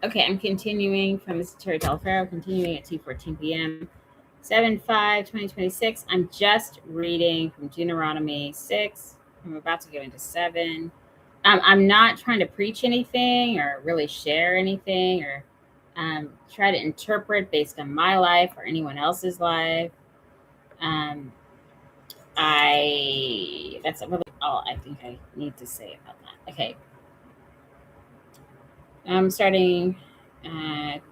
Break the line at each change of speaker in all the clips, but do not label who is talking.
Okay, I'm continuing from Mr. Terry Telefaro, continuing at 2:14 p.m. 7/5/2026. I'm just reading from Deuteronomy 6. I'm about to go into 7. I'm not trying to preach anything or really share anything or try to interpret based on my life or anyone else's life. Um, that's really all I think I need to say about that. Okay, I'm starting at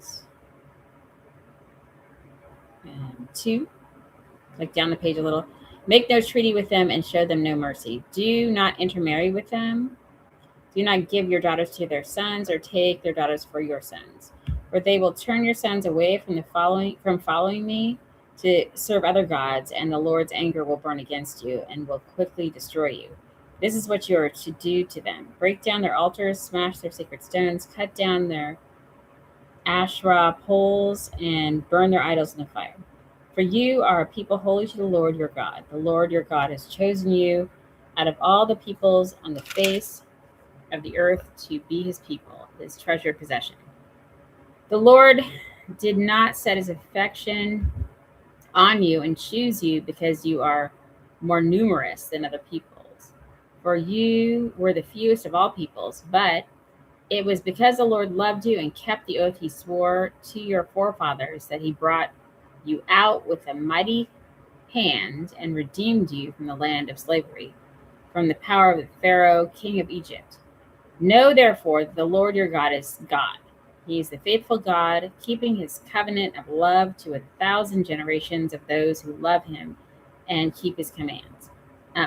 2. Like down the page a little. Make no treaty with them and show them no mercy. Do not intermarry with them. Do not give your daughters to their sons or take their daughters for your sons, for they will turn your sons away from following me to serve other gods, and the Lord's anger will burn against you and will quickly destroy you. This is what you are to do to them: break down their altars, smash their sacred stones, cut down their Asherah poles, and burn their idols in the fire. For you are a people holy to the Lord your God. The Lord your God has chosen you out of all the peoples on the face of the earth to be his people, his treasured possession. The Lord did not set his affection on you and choose you because you are more numerous than other peoples, for you were the fewest of all peoples, but it was because the Lord loved you and kept the oath he swore to your forefathers that he brought you out with a mighty hand and redeemed you from the land of slavery, from the power of the Pharaoh, king of Egypt. Know therefore that the Lord your God is God. He is the faithful God, keeping his covenant of love to 1,000 generations of those who love him and keep his commands.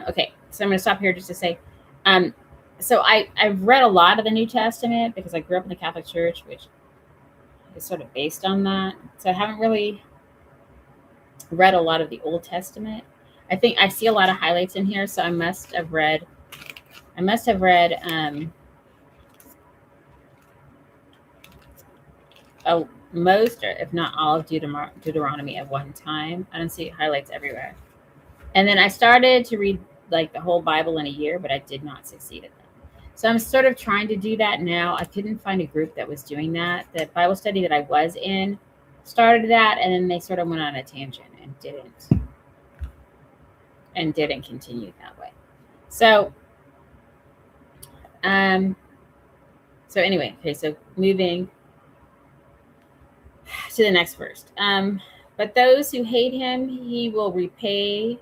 Okay, so I'm going to stop here just to say, um, so I've read a lot of the New Testament because I grew up in the Catholic Church, which is sort of based on that. So I haven't really read a lot of the Old Testament. I think I see a lot of highlights in here, so I must have read. Most, or if not all, of Deuteronomy at one time. I don't see highlights everywhere. And then I started to read like the whole Bible in a year, but I did not succeed at that. So I'm sort of trying to do that now. I couldn't find a group that was doing that. The Bible study that I was in started that, and then they sort of went on a tangent and didn't continue that way. So um so anyway, okay, so moving to the next verse. But those who hate him, he will repay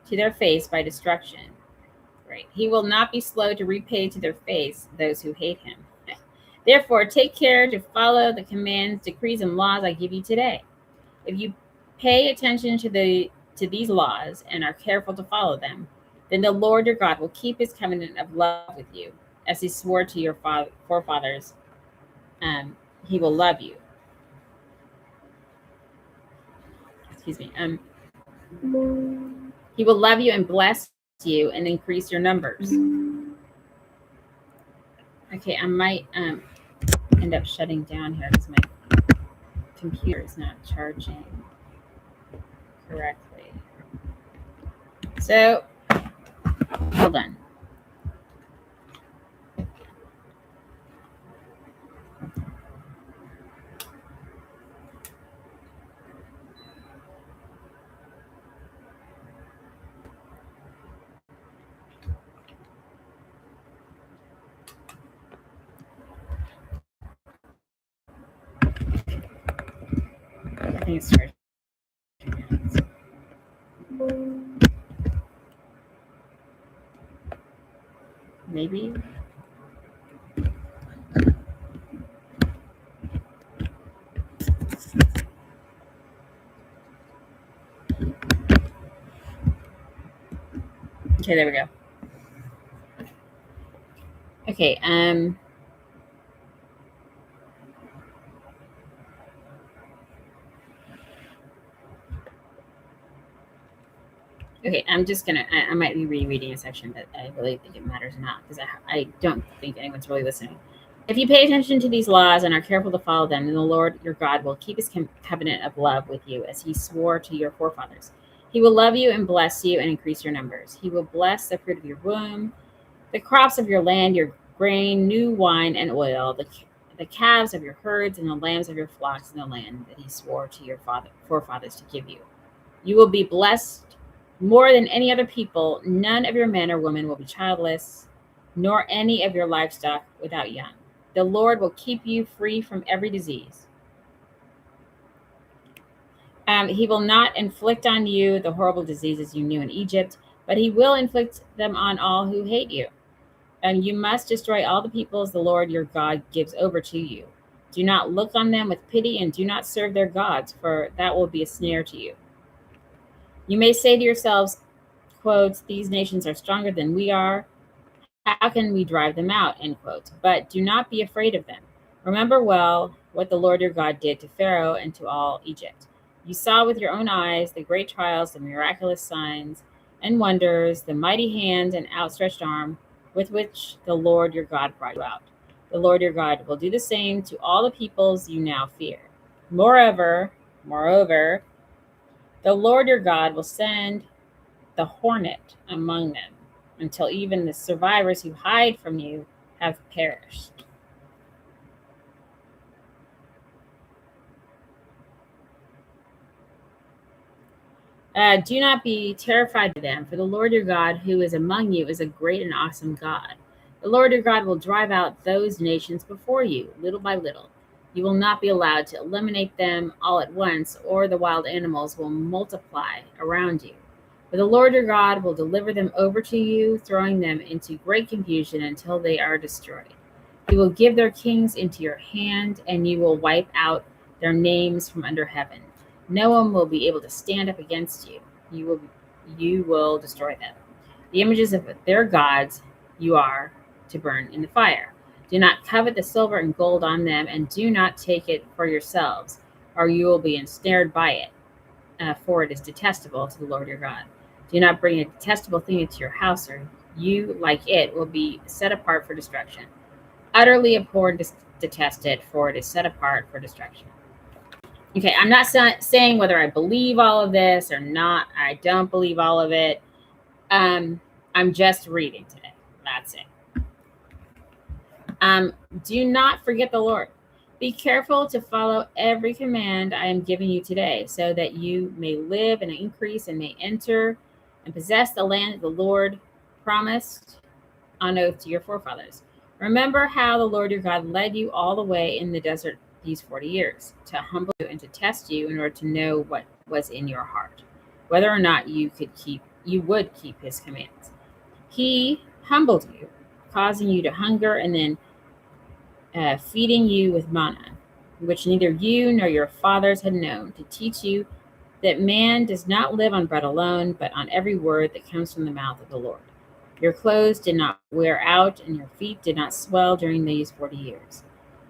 to their face by destruction. Right? He will not be slow to repay to their face those who hate him. Therefore, take care to follow the commands, decrees, and laws I give you today. If you pay attention to these laws and are careful to follow them, then the Lord your God will keep his covenant of love with you, as he swore to your forefathers. He will love you. Excuse me. He will love you and bless you and increase your numbers. Okay, I might end up shutting down here because my computer is not charging correctly. So, hold on. I think it's charging. Maybe. Okay, there we go. Okay, okay, I'm just gonna. I might be rereading a section, but I really think it matters not because I don't think anyone's really listening. If you pay attention to these laws and are careful to follow them, then the Lord your God will keep his covenant of love with you, as he swore to your forefathers. He will love you and bless you and increase your numbers. He will bless the fruit of your womb, the crops of your land, your grain, new wine, and oil, the calves of your herds and the lambs of your flocks in the land that he swore to your forefathers to give you. You will be blessed more than any other people. None of your men or women will be childless, nor any of your livestock without young. The Lord will keep you free from every disease. He will not inflict on you the horrible diseases you knew in Egypt, but he will inflict them on all who hate you. And you must destroy all the peoples the Lord your God gives over to you. Do not look on them with pity and do not serve their gods, for that will be a snare to you. You may say to yourselves, quotes, these nations are stronger than we are. How can we drive them out? End quote. But do not be afraid of them. Remember well what the Lord your God did to Pharaoh and to all Egypt. You saw with your own eyes the great trials, the miraculous signs and wonders, the mighty hand and outstretched arm with which the Lord your God brought you out. The Lord your God will do the same to all the peoples you now fear. Moreover, the Lord your God will send the hornet among them until even the survivors who hide from you have perished. Do not be terrified of them, for the Lord your God who is among you is a great and awesome God. The Lord your God will drive out those nations before you, little by little. You will not be allowed to eliminate them all at once, or the wild animals will multiply around you. But the Lord your God will deliver them over to you, throwing them into great confusion until they are destroyed. He will give their kings into your hand, and you will wipe out their names from under heaven. No one will be able to stand up against you. You will destroy them. The images of their gods you are to burn in the fire. Do not covet the silver and gold on them, and do not take it for yourselves, or you will be ensnared by it, for it is detestable to the Lord your God. Do not bring a detestable thing into your house, or you, like it, will be set apart for destruction. Utterly abhor and detest it, for it is set apart for destruction. Okay, I'm not saying whether I believe all of this or not. I don't believe all of it. I'm just reading today. That's it. Do not forget the Lord. Be careful to follow every command I am giving you today, so that you may live and increase and may enter and possess the land that the Lord promised on oath to your forefathers. Remember how the Lord your God led you all the way in the desert these 40 years, to humble you and to test you in order to know what was in your heart, whether or not you would keep his commands. He humbled you, causing you to hunger, and then feeding you with manna, which neither you nor your fathers had known, to teach you that man does not live on bread alone, but on every word that comes from the mouth of the Lord. Your clothes did not wear out, and your feet did not swell during these 40 years.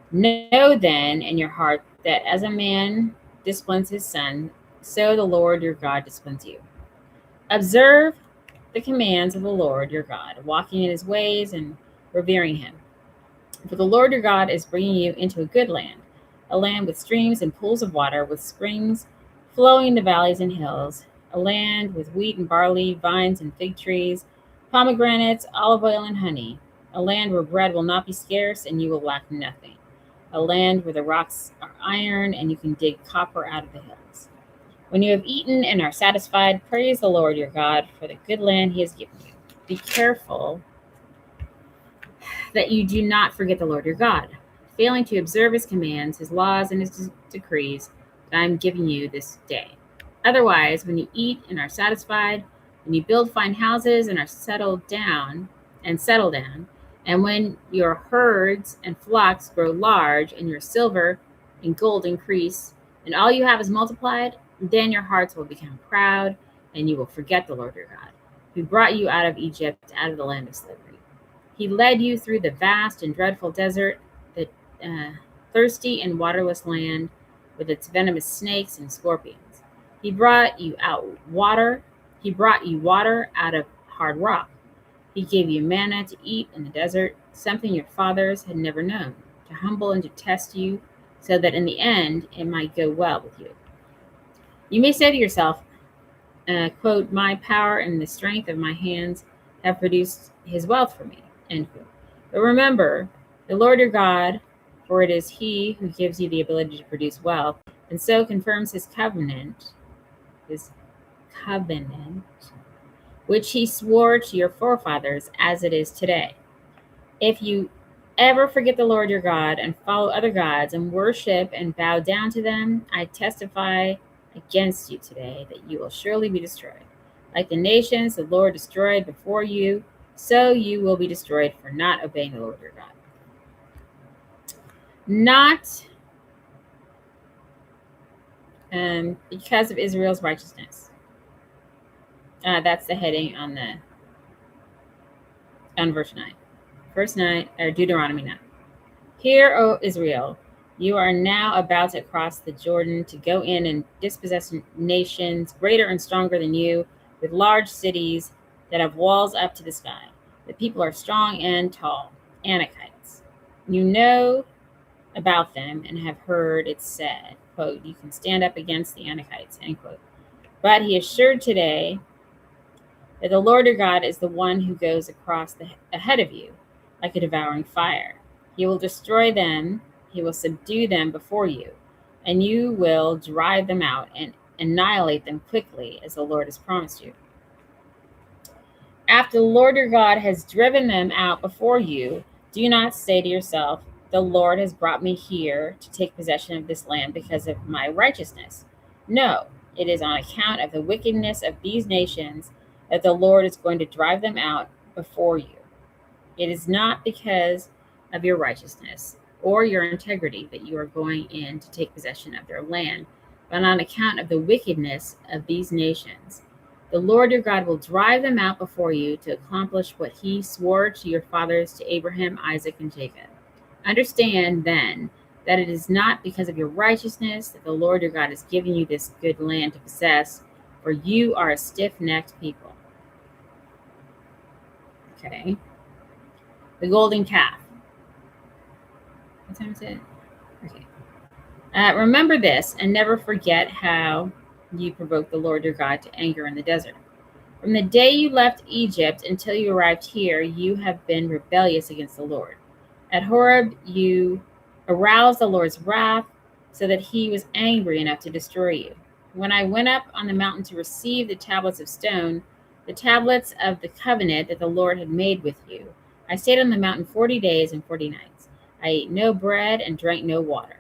Know then in your heart that as a man disciplines his son, so the Lord your God disciplines you. Observe the commands of the Lord your God, walking in his ways and revering him. For the Lord your God is bringing you into a good land, a land with streams and pools of water, with springs flowing in the valleys and hills, a land with wheat and barley, vines and fig trees, pomegranates, olive oil and honey, a land where bread will not be scarce and you will lack nothing, a land where the rocks are iron and you can dig copper out of the hills. When you have eaten and are satisfied, praise the Lord your God for the good land he has given you. Be careful that you do not forget the Lord your God, failing to observe his commands, his laws, and his decrees that I am giving you this day. Otherwise, when you eat and are satisfied, when you build fine houses and are settled down, and when your herds and flocks grow large, and your silver and gold increase, and all you have is multiplied, then your hearts will become proud, and you will forget the Lord your God, who brought you out of Egypt, out of the land of slavery. He led you through the vast and dreadful desert, the thirsty and waterless land with its venomous snakes and scorpions. He brought you water out of hard rock. He gave you manna to eat in the desert, something your fathers had never known, to humble and to test you, so that in the end it might go well with you. You may say to yourself, quote, my power and the strength of my hands have produced his wealth for me, end quote. But remember, the Lord your God for it is he who gives you the ability to produce wealth, and so confirms his covenant, which he swore to your forefathers as it is today. If you ever forget the Lord your God and follow other gods and worship and bow down to them, I testify against you today that you will surely be destroyed. Like the nations the Lord destroyed before you, so you will be destroyed for not obeying the Lord your God. Not because of Israel's righteousness. That's the heading on verse 9. Verse 9, or Deuteronomy 9. Hear, O Israel, you are now about to cross the Jordan to go in and dispossess nations greater and stronger than you, with large cities that have walls up to the sky. The people are strong and tall, Anakites. You know about them and have heard it said, quote, you can stand up against the Anakites, end quote. But he assured today that the Lord your God is the one who goes across ahead of you like a devouring fire. He will destroy them, he will subdue them before you, and you will drive them out and annihilate them quickly, as the Lord has promised you. After the Lord your God has driven them out before you, do not say to yourself, the Lord has brought me here to take possession of this land because of my righteousness. No, it is on account of the wickedness of these nations that the Lord is going to drive them out before you. It is not because of your righteousness or your integrity that you are going in to take possession of their land, but on account of the wickedness of these nations. The Lord your God will drive them out before you to accomplish what he swore to your fathers, to Abraham, Isaac, and Jacob. Understand, then, that it is not because of your righteousness that the Lord your God is giving you this good land to possess, for you are a stiff-necked people. Okay. The golden calf. What time is it? Okay. Remember this and never forget how you provoked the Lord your God to anger in the desert. From the day you left Egypt until you arrived here, you have been rebellious against the Lord. At Horeb, you aroused the Lord's wrath so that he was angry enough to destroy you. When I went up on the mountain to receive the tablets of stone, the tablets of the covenant that the Lord had made with you, I stayed on the mountain 40 days and 40 nights. I ate no bread and drank no water.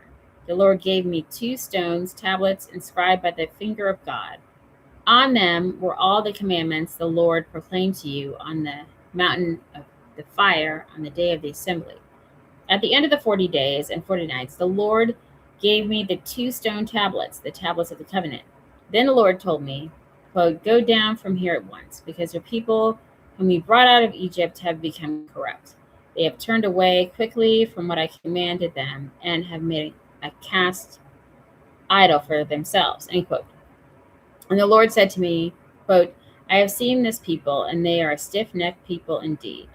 The Lord gave me 2 stones, tablets inscribed by the finger of God. On them were all the commandments the Lord proclaimed to you on the mountain of the fire on the day of the assembly. At the end of the 40 days and 40 nights, the Lord gave me the 2 stone tablets, the tablets of the covenant. Then the Lord told me, quote, go down from here at once, because your people whom you brought out of Egypt have become corrupt. They have turned away quickly from what I commanded them and have made a cast idol for themselves, end quote. And the Lord said to me, quote, I have seen this people, and they are a stiff-necked people indeed.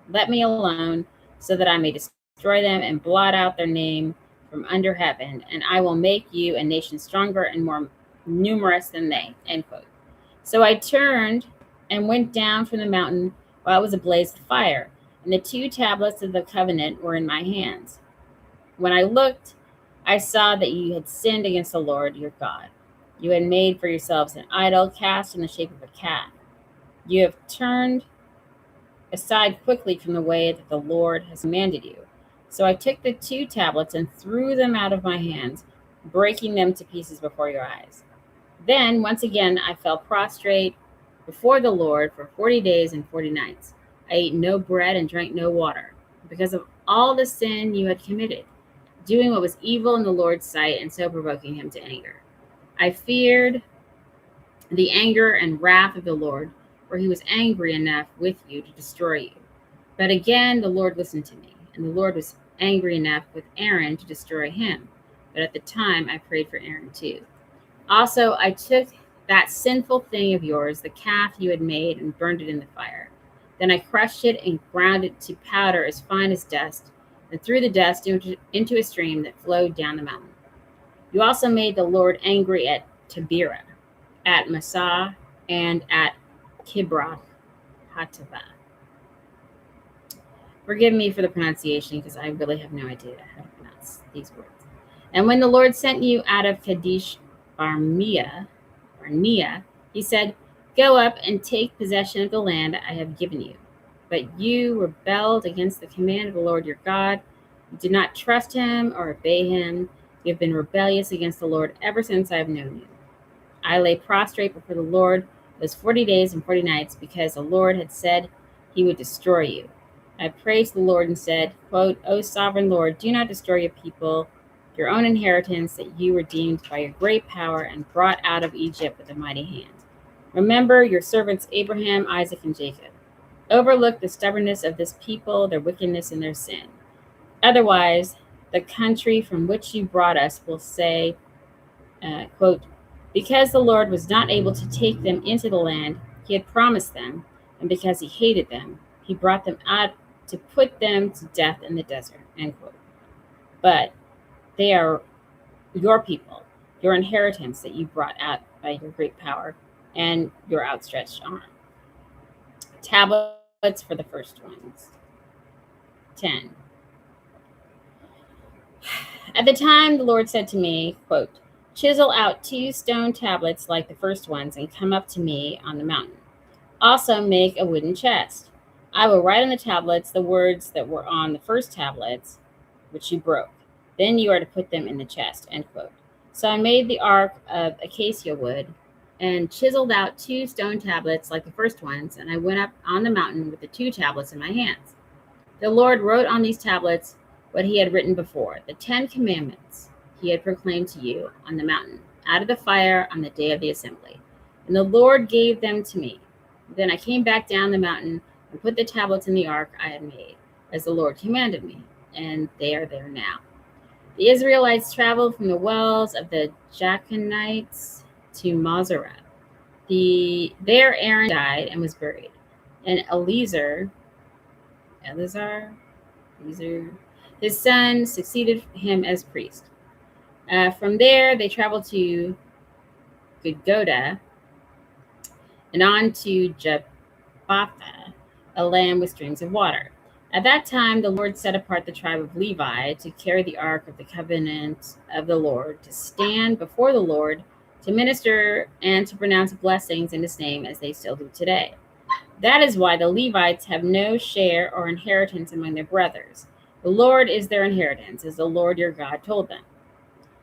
Let me alone, so that I may destroy them and blot out their name from under heaven, and I will make you a nation stronger and more numerous than they, end quote. So I turned and went down from the mountain while it was ablaze with fire, and the 2 tablets of the covenant were in my hands. When I looked, I saw that you had sinned against the Lord your God. You had made for yourselves an idol cast in the shape of a calf. You have turned aside quickly from the way that the Lord has commanded you. So I took the 2 tablets and threw them out of my hands, breaking them to pieces before your eyes. Then, once again, I fell prostrate before the Lord for 40 days and 40 nights. I ate no bread and drank no water, because of all the sin you had committed, doing what was evil in the Lord's sight and so provoking him to anger. I feared the anger and wrath of the Lord, for he was angry enough with you to destroy you. But again, the Lord listened to me, and the Lord was angry enough with Aaron to destroy him. But at the time, I prayed for Aaron too. Also, I took that sinful thing of yours, the calf you had made, and burned it in the fire. Then I crushed it and ground it to powder as fine as dust, and threw the dust into a stream that flowed down the mountain. You also made the Lord angry at Taberah, at Massah, and at Kibroth Hattaavah. Forgive me for the pronunciation, because I really have no idea how to pronounce these words. And when the Lord sent you out of Kadesh Barnea, he said, "Go up and take possession of the land I have given you." But you rebelled against the command of the Lord your God. You did not trust him or obey him. You have been rebellious against the Lord ever since I have known you. I lay prostrate before the Lord those 40 days and 40 nights because the Lord had said he would destroy you. I praised the Lord and said, quote, "O sovereign Lord, do not destroy your people, your own inheritance that you redeemed by your great power and brought out of Egypt with a mighty hand. Remember your servants Abraham, Isaac, and Jacob. Overlook the stubbornness of this people, their wickedness, and their sin. Otherwise, the country from which you brought us will say, quote, because the Lord was not able to take them into the land he had promised them, and because he hated them, he brought them out to put them to death in the desert," end quote. But they are your people, your inheritance that you brought out by your great power and your outstretched arm. Tablets for the first ones. 10. At the time, the Lord said to me, quote, "Chisel out 2 stone tablets like the first ones and come up to me on the mountain. Also make a wooden chest. I will write on the tablets the words that were on the first tablets, which you broke. Then you are to put them in the chest," end quote. So I made the ark of acacia wood and chiseled out 2 stone tablets like the first ones, and I went up on the mountain with the 2 tablets in my hands. The Lord wrote on these tablets what he had written before, the 10 commandments he had proclaimed to you on the mountain, out of the fire on the day of the assembly. And the Lord gave them to me. Then I came back down the mountain and put the tablets in the ark I had made, as the Lord commanded me, and they are there now. The Israelites traveled from the wells of the Jachanites to Moserah. There Aaron died and was buried, and Eleazar, his son, succeeded him as priest. From there, they traveled to Gudgoda and on to Jabbatha, a land with streams of water. At that time, the Lord set apart the tribe of Levi to carry the ark of the covenant of the Lord, to stand before the Lord, to minister, and to pronounce blessings in his name as they still do today. That is why the Levites have no share or inheritance among their brothers. The Lord is their inheritance, as the Lord your God told them.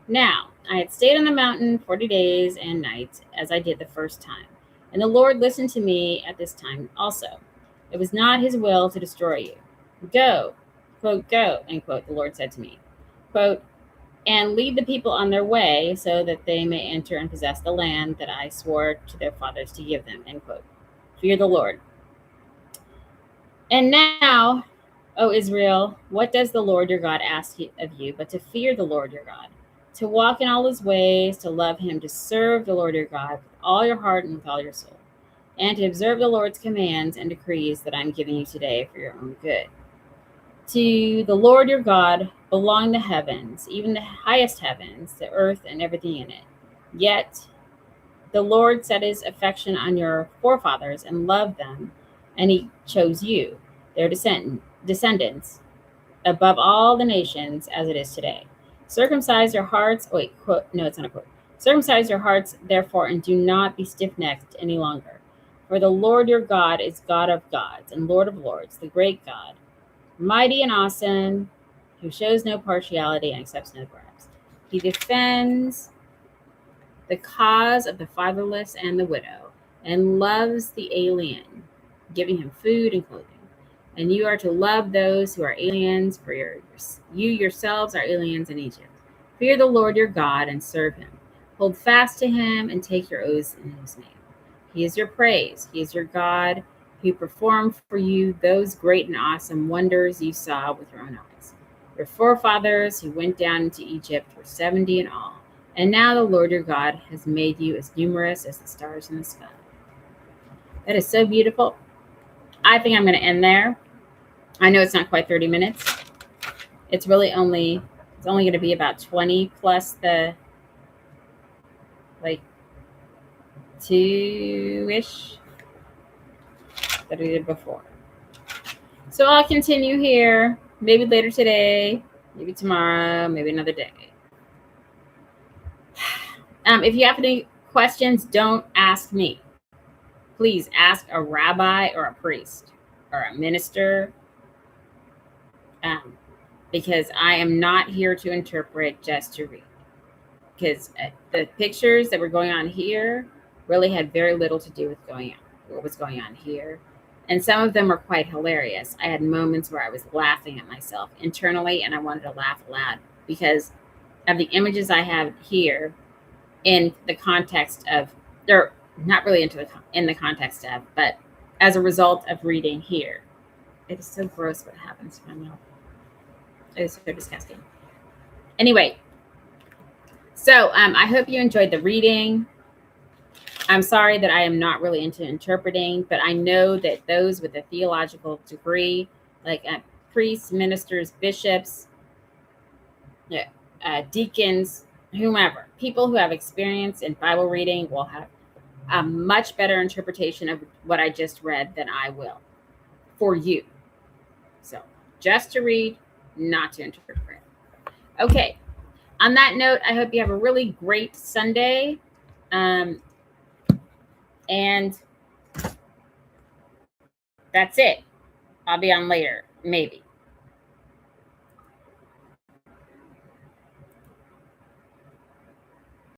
Now, I had stayed on the mountain 40 days and nights, as I did the first time. And the Lord listened to me at this time also. It was not his will to destroy you. Go, quote, "go," end quote, the Lord said to me, quote, "and lead the people on their way so that they may enter and possess the land that I swore to their fathers to give them," end quote. Fear the Lord. And now, O Israel, what does the Lord your God ask of you but to fear the Lord your God, to walk in all his ways, to love him, to serve the Lord your God with all your heart and with all your soul, and to observe the Lord's commands and decrees that I'm giving you today for your own good. To the Lord your God belong the heavens, even the highest heavens, the earth and everything in it. Yet the Lord set his affection on your forefathers and loved them, and he chose you, their descendants, above all the nations as it is today. Circumcise your hearts. It's not a quote. Circumcise your hearts, therefore, and do not be stiff-necked any longer. For the Lord your God is God of gods and Lord of lords, the great God, mighty and awesome, who shows no partiality and accepts no bribes. He defends the cause of the fatherless and the widow, and loves the alien, giving him food and clothing. And you are to love those who are aliens, for you yourselves are aliens in Egypt. Fear the Lord your God and serve him. Hold fast to him and take your oaths in his name. He is your praise. He is your God, who performed for you those great and awesome wonders you saw with your own eyes. Your forefathers who went down into Egypt were 70 in all. And now the Lord your God has made you as numerous as the stars in the sky. That is so beautiful. I think I'm going to end there. I know it's not quite 30 minutes. It's only going to be about 20 plus the 2-ish that I did before. So I'll continue here, maybe later today, Maybe tomorrow, maybe another day. If you have any questions, don't ask me. Please ask a rabbi or a priest or a minister, because I am not here to interpret, just to read. Because the pictures that were going on here really had very little to do with what was going on here. And some of them were quite hilarious. I had moments where I was laughing at myself internally, and I wanted to laugh aloud because of the images I have here in the context of, they're not really in the context of, but as a result of reading here. It is so gross what happens to my mouth. It is so disgusting. Anyway, so I hope you enjoyed the reading. I'm sorry that I am not really into interpreting, but I know that those with a theological degree, like priests, ministers, bishops, deacons, whomever, people who have experience in Bible reading will have a much better interpretation of what I just read than I will for you. So just to read, not to interpret. Okay. On that note, I hope you have a really great Sunday. And that's it. I'll be on later, maybe.